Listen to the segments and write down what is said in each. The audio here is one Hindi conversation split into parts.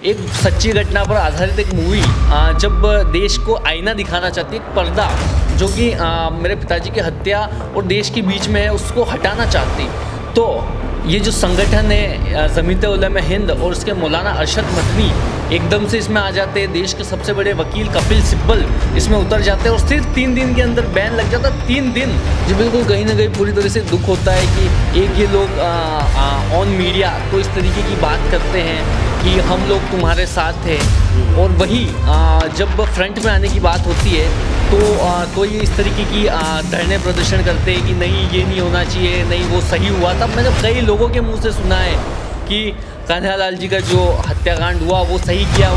एक सच्ची घटना पर आधारित एक मूवी जब देश को आईना दिखाना चाहती है, एक पर्दा जो कि मेरे पिताजी की हत्या और देश के बीच में है उसको हटाना चाहती, तो ये जो संगठन है जमीयत उलमा हिंद और उसके मौलाना अरशद मदनी एकदम से इसमें आ जाते हैं। देश के सबसे बड़े वकील कपिल सिब्बल इसमें उतर जाते हैं और सिर्फ 3 दिन के अंदर बैन लग जाता है। 3 दिन जी बिल्कुल कहीं ना कहीं पूरी तरह से दुख होता है कि एक ये लोग ऑन मीडिया तो इस तरीके की बात करते हैं कि हम लोग तुम्हारे साथ थे, और वही जब फ्रंट में आने की बात होती है तो ये इस तरीके की धरने प्रदर्शन करते हैं कि नहीं ये नहीं होना चाहिए, नहीं वो सही हुआ। तब मैंने कई लोगों के मुंह से सुना है कि कान्हालाल जी का जो हत्याकांड हुआ वो सही किया,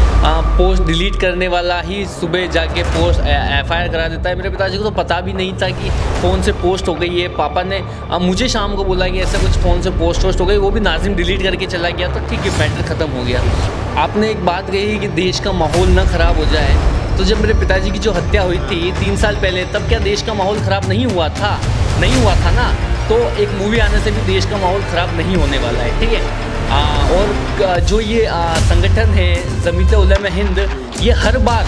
पोस्ट डिलीट करने वाला ही सुबह जाके पोस्ट FIR करा देता है। मेरे पिताजी को तो पता भी नहीं था कि फ़ोन से पोस्ट हो गई है। पापा ने मुझे शाम को बोला कि ऐसा कुछ फ़ोन से पोस्ट हो गई, वो भी नाजिम डिलीट करके चला गया, तो ठीक है मैटर ख़त्म हो गया। आपने एक बात कही कि देश का माहौल ना ख़राब हो जाए, तो जब मेरे पिताजी की जो हत्या हुई थी 3 साल पहले, तब क्या देश का माहौल ख़राब नहीं हुआ था? नहीं हुआ था ना। तो एक मूवी आने से भी देश का माहौल ख़राब नहीं होने वाला है, ठीक है। और जो ये संगठन है जमीयत उलमा हिंद, ये हर बार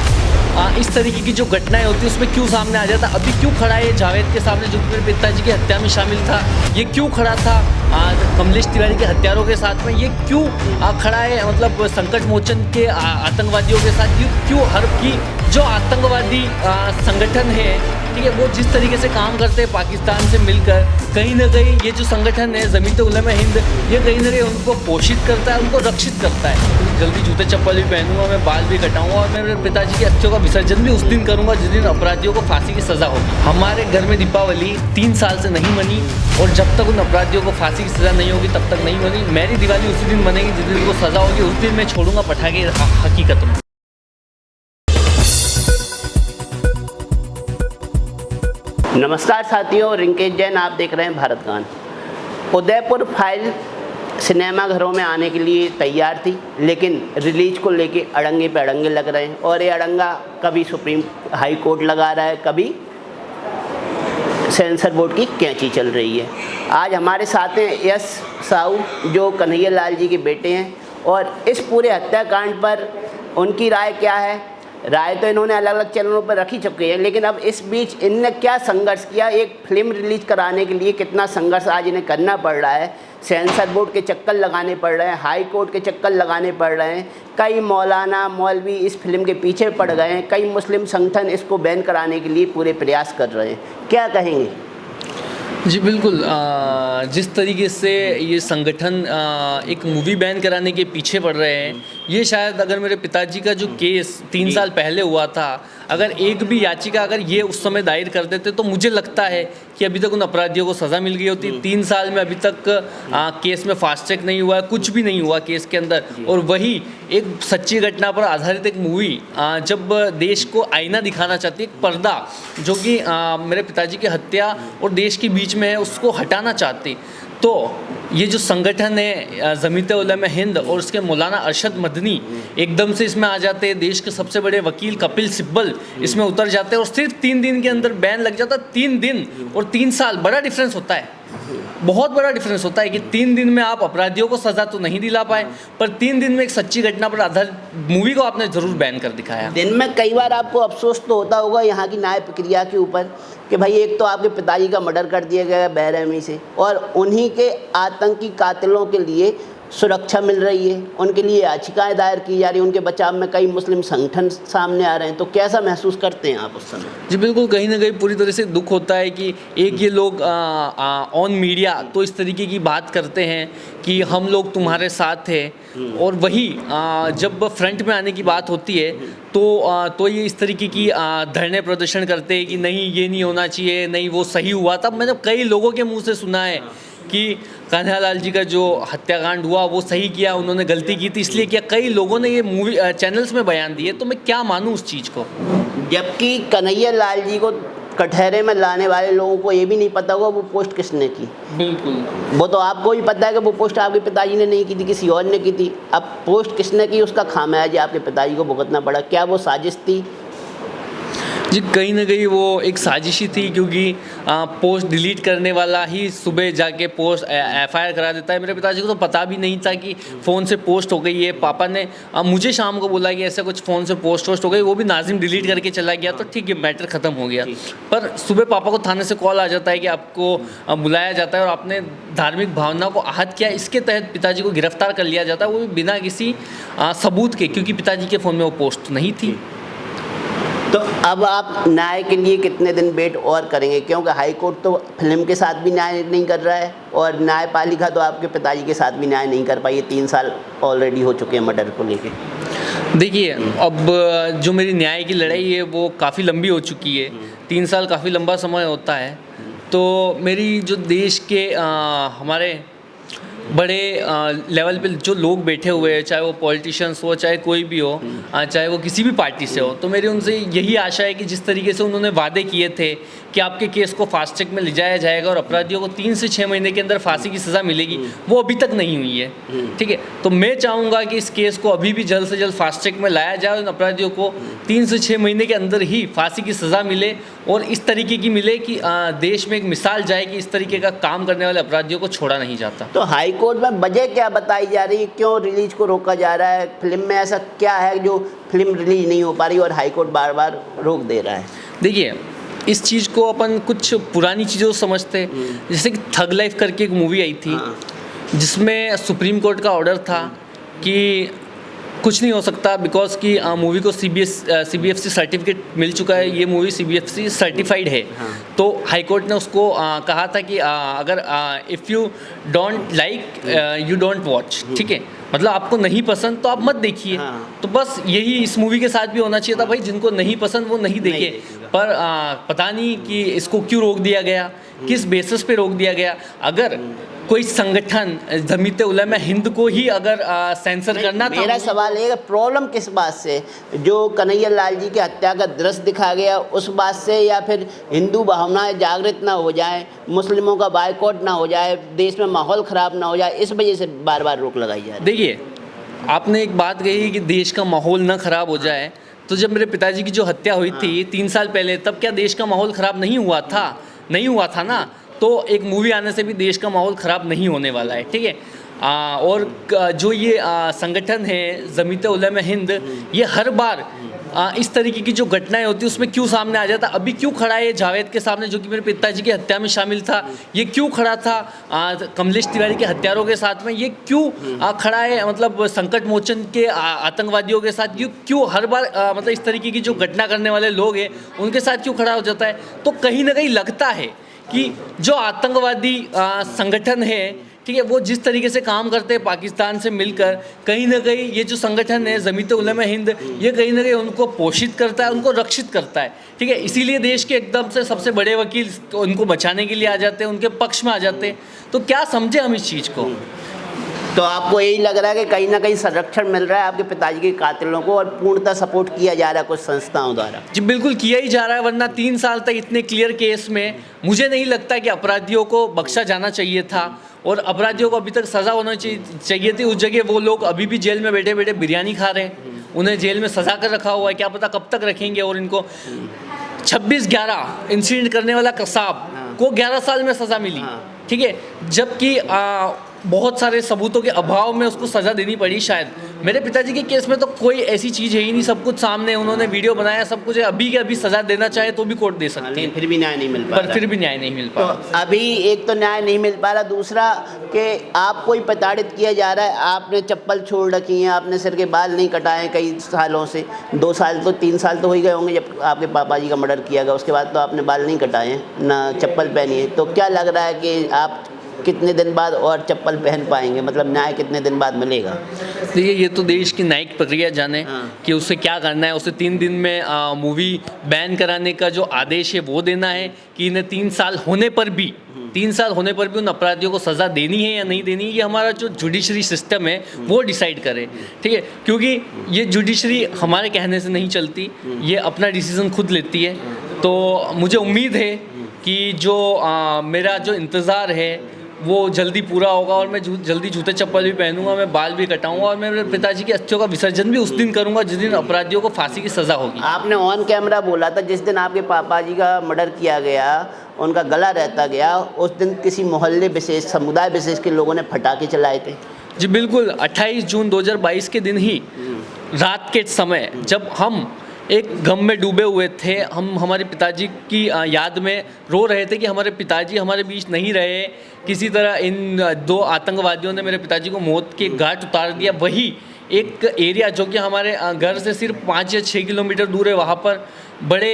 इस तरीके की जो घटनाएं होती है उसमें क्यों सामने आ जाता? अभी क्यों खड़ा है जावेद के सामने जो मेरे पिताजी की हत्या में शामिल था? ये क्यों खड़ा था कमलेश तिवारी के हत्यारों के साथ में? ये क्यों खड़ा है मतलब संकट मोचन के आतंकवादियों के साथ? ये क्यों हर की जो आतंकवादी संगठन है, ठीक है, वो जिस तरीके से काम करते हैं पाकिस्तान से मिलकर, कहीं ना कहीं ये जो संगठन है जमीयत उलमा हिंद, ये कहीं ना कहीं उनको पोषित करता है, उनको रक्षित करता है। जल्दी जूते चप्पल भी पहनूंगा, मैं बाल भी कटाऊंगा और मैं मेरे पिताजी की अस्थियों का विसर्जन भी उस दिन करूंगा जिस दिन अपराधियों को फांसी की सज़ा होगी। हमारे घर में दीपावली 3 साल से नहीं मनी, और जब तक उन अपराधियों को फांसी की सज़ा नहीं होगी तब तक नहीं बनी। मेरी दिवाली उसी दिन बनेगी जिस दिन उनको सज़ा होगी, उस दिन मैं छोड़ूंगा पटाखे हकीकत में। नमस्कार साथियों, रिंकेश जैन आप देख रहे हैं भारत गान। उदयपुर फाइल सिनेमाघरों में आने के लिए तैयार थी, लेकिन रिलीज को लेके अड़ंगे पे अड़ंगे लग रहे हैं, और ये अड़ंगा कभी सुप्रीम हाई कोर्ट लगा रहा है, कभी सेंसर बोर्ड की कैंची चल रही है। आज हमारे साथ हैं यश साहू, जो कन्हैया लाल जी के बेटे हैं, और इस पूरे हत्याकांड पर उनकी राय क्या है। राय तो इन्होंने अलग अलग चैनलों पर रखी चुकी है, लेकिन अब इस बीच इनने क्या संघर्ष किया, एक फिल्म रिलीज कराने के लिए कितना संघर्ष आज इन्हें करना पड़ रहा है। सेंसर बोर्ड के चक्कर लगाने पड़ रहे हैं, हाई कोर्ट के चक्कर लगाने पड़ रहे हैं, कई मौलाना मौलवी इस फिल्म के पीछे पड़ गए हैं, कई मुस्लिम संगठन इसको बैन कराने के लिए पूरे प्रयास कर रहे हैं। क्या कहेंगे? जी बिल्कुल, जिस तरीके से ये संगठन एक मूवी बैन कराने के पीछे पड़ रहे हैं, ये शायद अगर मेरे पिताजी का जो केस 3 साल पहले हुआ था, अगर एक भी याचिका अगर ये उस समय दायर कर देते तो मुझे लगता है कि अभी तक उन अपराधियों को सज़ा मिल गई होती। 3 साल में अभी तक केस में फास्ट ट्रैक नहीं हुआ है, कुछ भी नहीं हुआ केस के अंदर। और वही एक सच्ची घटना पर आधारित एक मूवी जब देश को आईना दिखाना चाहती है, एक पर्दा जो कि मेरे पिताजी की हत्या और देश के बीच में है उसको हटाना चाहती, तो ये जो संगठन है जमीयत उलमा हिंद और उसके मौलाना अरशद मदनी एकदम से इसमें आ जाते हैं। देश के सबसे बड़े वकील कपिल सिब्बल इसमें उतर जाते हैं और सिर्फ 3 दिन के अंदर बैन लग जाता है। 3 दिन और 3 साल, बड़ा डिफरेंस होता है, बहुत बड़ा डिफरेंस होता है कि 3 दिन में आप अपराधियों को सज़ा तो नहीं दिला पाए, पर 3 दिन में एक सच्ची घटना पर आधारित मूवी को आपने ज़रूर बैन कर दिखाया। दिन में कई बार आपको अफसोस तो होता होगा यहाँ की न्याय प्रक्रिया के ऊपर कि भाई एक तो आपके पिताजी का मर्डर कर दिया गया बेरहमी से, और उन्हीं के आतंकी कातिलों के लिए सुरक्षा मिल रही है, उनके लिए याचिकाएं दायर की जा रही है, उनके बचाव में कई मुस्लिम संगठन सामने आ रहे हैं। तो कैसा महसूस करते हैं आप उस समय? जी बिल्कुल कहीं ना कहीं पूरी तरह से दुख होता है कि एक ये लोग ऑन मीडिया तो इस तरीके की बात करते हैं कि हम लोग तुम्हारे साथ थे, और वही जब फ्रंट में आने की बात होती है तो ये इस तरीके की धरने प्रदर्शन करते हैं कि नहीं ये नहीं होना चाहिए, नहीं वो सही हुआ। तब मैंने कई लोगों के मुंह से सुना है कि कान्हालाल जी का जो हत्याकांड हुआ वो सही किया, उन्होंने गलती की थी इसलिए किया। कई लोगों ने ये मूवी चैनल्स में बयान दिए, तो मैं क्या मानूं उस चीज़ को। जबकि कन्हैया लाल जी को कटहरे में लाने वाले लोगों को ये भी नहीं पता होगा वो पोस्ट किसने की। बिल्कुल, वो तो आपको भी पता है कि वो पोस्ट आपके पिताजी ने नहीं की थी, किसी और ने की थी। अब पोस्ट किसने की उसका खामियाजा आपके पिताजी को भुगतना पड़ा। क्या वो साजिश थी? जी कहीं ना कहीं वो एक साजिशी थी, क्योंकि पोस्ट डिलीट करने वाला ही सुबह जाके पोस्ट एफआईआर करा देता है। मेरे पिताजी को तो पता भी नहीं था कि फ़ोन से पोस्ट हो गई है। पापा ने मुझे शाम को बोला कि ऐसा कुछ फ़ोन से पोस्ट हो गई, वो भी नाजिम डिलीट करके चला गया, तो ठीक है मैटर ख़त्म हो गया। पर सुबह पापा को थाने से कॉल आ जाता है कि आपको बुलाया जाता है और आपने धार्मिक भावना को आहत किया, इसके तहत पिताजी को गिरफ्तार कर लिया जाता है, वो भी बिना किसी सबूत के, क्योंकि पिताजी के फ़ोन में वो पोस्ट नहीं थी। तो अब आप न्याय के लिए कितने दिन वेट और करेंगे, क्योंकि हाई कोर्ट तो फिल्म के साथ भी न्याय नहीं कर रहा है और न्यायपालिका तो आपके पिताजी के साथ भी न्याय नहीं कर पाई है। 3 साल ऑलरेडी हो चुके हैं मर्डर को लेके। देखिए अब जो मेरी न्याय की लड़ाई है वो काफ़ी लंबी हो चुकी है। 3 साल काफ़ी लंबा समय होता है। तो मेरी जो देश के हमारे बड़े लेवल पे जो लोग बैठे हुए हैं, चाहे वो पॉलिटिशियंस हो, चाहे कोई भी हो, चाहे वो किसी भी पार्टी से हो, तो मेरी उनसे यही आशा है कि जिस तरीके से उन्होंने वादे किए थे कि आपके केस को फास्ट ट्रैक में ले जाया जाएगा और अपराधियों को 3 से 6 महीने के अंदर फांसी की सज़ा मिलेगी, वो अभी तक नहीं हुई है। ठीक है, तो मैं चाहूँगा कि इस केस को अभी भी जल्द से जल्द फास्ट ट्रैक में लाया जाए, उन अपराधियों को 3 से 6 महीने के अंदर ही फांसी की सज़ा मिले और इस तरीके की मिले कि देश में एक मिसाल जाए कि इस तरीके का काम करने वाले अपराधियों को छोड़ा नहीं जाता। तो हाई कोर्ट में वजह क्या बताई जा रही है, क्यों रिलीज को रोका जा रहा है? फिल्म में ऐसा क्या है जो फिल्म रिलीज नहीं हो पा रही और हाई कोर्ट बार बार रोक दे रहा है? देखिए इस चीज़ को अपन कुछ पुरानी चीज़ों से समझते हैं, जैसे कि थग लाइफ करके एक मूवी आई थी जिसमें सुप्रीम कोर्ट का ऑर्डर था कि कुछ नहीं हो सकता बिकॉज कि मूवी को CBFC सर्टिफिकेट मिल चुका है, ये मूवी CBFC सर्टिफाइड है। तो हाई कोर्ट ने उसको कहा था कि अगर if you don't like you don't watch, ठीक है, मतलब आपको नहीं पसंद तो आप मत देखिए। तो बस यही इस मूवी के साथ भी होना चाहिए था, भाई जिनको नहीं पसंद वो नहीं देखे। पर पता नहीं कि इसको क्यों रोक दिया गया, किस बेसिस पे रोक दिया गया। अगर कोई संगठन जमीयत उलमा हिंद को ही अगर सेंसर करना था, मेरा सवाल है प्रॉब्लम किस बात से, जो कन्हैया लाल जी की हत्या का दृश्य दिखा गया उस बात से, या फिर हिंदू भावनाएं जागृत ना हो जाए, मुस्लिमों का बायकॉट ना हो जाए, देश में माहौल ख़राब ना हो जाए, इस वजह से बार बार रोक लगाई जा रही है? देखिए आपने एक बात कही कि देश का माहौल ना ख़राब हो जाए, तो जब मेरे पिताजी की जो हत्या हुई थी 3 साल पहले, तब क्या देश का माहौल ख़राब नहीं हुआ था? नहीं हुआ था ना। तो एक मूवी आने से भी देश का माहौल ख़राब नहीं होने वाला है, ठीक है। और जो ये संगठन है जमीयत उलमा हिंद, ये हर बार इस तरीके की जो घटनाएं होती है उसमें क्यों सामने आ जाता? अभी क्यों खड़ा है जावेद के सामने, जो कि मेरे पिताजी की हत्या में शामिल था? ये क्यों खड़ा था कमलेश तिवारी के हत्यारों के साथ में? ये क्यों खड़ा है मतलब संकट मोचन के आतंकवादियों के साथ? ये क्यों हर बार मतलब इस तरीके की जो घटना करने वाले लोग हैं उनके साथ क्यों खड़ा हो जाता है? तो कहीं ना कहीं लगता है कि जो आतंकवादी संगठन है, ठीक है, वो जिस तरीके से काम करते हैं पाकिस्तान से मिलकर, कहीं ना कहीं ये जो संगठन है जमीयत उलमा हिंद, ये कहीं ना कहीं उनको पोषित करता है, उनको रक्षित करता है, ठीक है। इसीलिए देश के एकदम से सबसे बड़े वकील उनको बचाने के लिए आ जाते हैं, उनके पक्ष में आ जाते हैं। तो क्या समझे हम इस चीज़ को? तो आपको यही लग रहा है कि कहीं ना कहीं संरक्षण मिल रहा है आपके पिताजी के कातिलों को और पूर्णतः सपोर्ट किया जा रहा है कुछ संस्थाओं द्वारा? जी बिल्कुल किया ही जा रहा है, वरना 3 साल तक इतने क्लियर केस में मुझे नहीं लगता कि अपराधियों को बख्शा जाना चाहिए था। और अपराधियों को अभी तक सज़ा होना चाहिए थी। उस जगह वो लोग अभी भी जेल में बैठे बैठे बिरयानी खा रहे हैं, उन्हें जेल में सजा कर रखा हुआ है, क्या पता कब तक रखेंगे। और इनको 26/11 इंसिडेंट करने वाला कसाब को 11 साल में सज़ा मिली, ठीक है, जबकि बहुत सारे सबूतों के अभाव में उसको सज़ा देनी पड़ी शायद। मेरे पिताजी के केस में तो कोई ऐसी चीज़ है ही नहीं, सब कुछ सामने, उन्होंने वीडियो बनाया, सब कुछ है। अभी के अभी सज़ा देना चाहे तो भी कोर्ट दे सकती है, फिर भी न्याय नहीं मिल पा रहा। फिर भी न्याय नहीं मिल पा रहा। तो अभी एक तो न्याय नहीं मिल पा रहा, दूसरा कि आपको ही प्रताड़ित किया जा रहा है। आपने चप्पल छोड़ रखी है, आपने सिर के बाल नहीं कटाए कई सालों से, 2 साल तो 3 साल तो हो ही गए होंगे जब आपके पापा जी का मर्डर किया गया, उसके बाद तो आपने बाल नहीं कटाए हैं, ना चप्पल पहनी है। तो क्या लग रहा है कि आप कितने दिन बाद और चप्पल पहन पाएंगे, मतलब न्याय कितने दिन बाद मिलेगा? देखिए ये तो देश की न्यायिक प्रक्रिया जाने कि उसे क्या करना है। उसे 3 दिन में मूवी बैन कराने का जो आदेश है वो देना है कि इन्हें 3 साल होने पर भी उन अपराधियों को सज़ा देनी है या नहीं देनी है। ये हमारा जो जुडिशरी सिस्टम है वो डिसाइड करे, ठीक है, क्योंकि ये जुडिशरी हमारे कहने से नहीं चलती, ये अपना डिसीज़न खुद लेती है। तो मुझे उम्मीद है कि जो मेरा जो इंतज़ार है वो जल्दी पूरा होगा और मैं जल्दी जूते चप्पल भी पहनूंगा, मैं बाल भी कटाऊंगा और मैं मेरे पिताजी की अस्थियों का विसर्जन भी उस दिन करूंगा जिस दिन अपराधियों को फांसी की सज़ा होगी। आपने ऑन कैमरा बोला था जिस दिन आपके पापा जी का मर्डर किया गया, उनका गला रहता गया, उस दिन किसी मोहल्ले विशेष, समुदाय विशेष के लोगों ने पटाखे चलाए थे। जी बिल्कुल, 28 जून 2022 के दिन ही रात के समय जब हम एक गम में डूबे हुए थे, हम हमारे पिताजी की याद में रो रहे थे कि हमारे पिताजी हमारे बीच नहीं रहे, किसी तरह इन दो आतंकवादियों ने मेरे पिताजी को मौत के घाट उतार दिया। वही एक एरिया जो कि हमारे घर से सिर्फ 5 या 6 किलोमीटर दूर है, वहाँ पर बड़े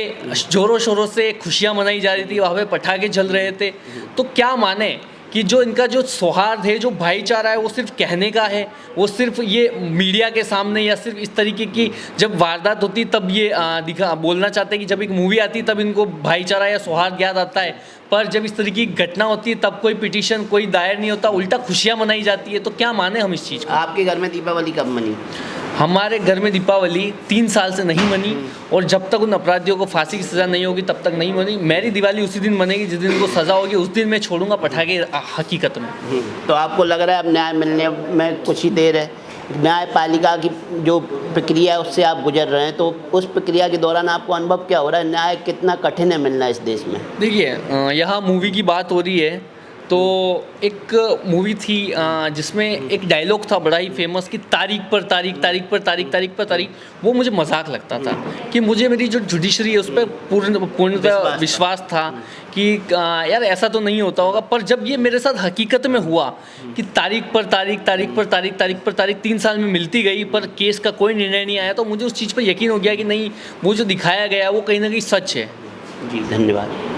ज़ोरों शोरों से खुशियाँ मनाई जा रही थी, वहाँ पे पटाखे जल रहे थे। तो क्या माने कि जो इनका जो सौहार्द है, जो भाईचारा है, वो सिर्फ कहने का है, वो सिर्फ ये मीडिया के सामने या सिर्फ इस तरीके की जब वारदात होती तब ये बोलना चाहते हैं कि जब एक मूवी आती तब इनको भाईचारा या सौहार्द याद आता है, पर जब इस तरीके की घटना होती है तब कोई पिटीशन कोई दायर नहीं होता, उल्टा खुशियाँ मनाई जाती है। तो क्या माने हम इस चीज़ को। आपके घर में दीपावली कब मनी? हमारे घर में दीपावली 3 साल से नहीं मनी और जब तक उन अपराधियों को फांसी की सज़ा नहीं होगी तब तक नहीं मनी। मेरी दिवाली उसी दिन मनेगी जिस दिन उनको सज़ा होगी, उस दिन मैं छोड़ूंगा पटाखे हकीकत में। तो आपको लग रहा है अब न्याय मिलने में कुछ ही देर है? न्यायपालिका की जो प्रक्रिया है उससे आप गुजर रहे हैं, तो उस प्रक्रिया के दौरान आपको अनुभव क्या हो रहा है? न्याय कितना कठिन है मिलना इस देश में? देखिए, यहाँ मूवी की बात हो रही है तो एक मूवी थी जिसमें एक डायलॉग था बड़ा ही फेमस कि तारीख पर तारीख, तारीख पर तारीख, तारीख पर तारीख। वो मुझे मजाक लगता था कि मुझे मेरी जो जुडिशरी है उस पर पूर्णतः विश्वास था कि यार ऐसा तो नहीं होता होगा। पर जब ये मेरे साथ हकीकत में हुआ कि तारीख पर तारीख, तारीख पर तारीख, तारीख पर तारीख 3 साल में मिलती गई पर केस का कोई निर्णय नहीं आया, तो मुझे उस चीज़ पर यकीन हो गया कि नहीं, वो जो दिखाया गया वो कहीं ना कहीं सच है। जी धन्यवाद।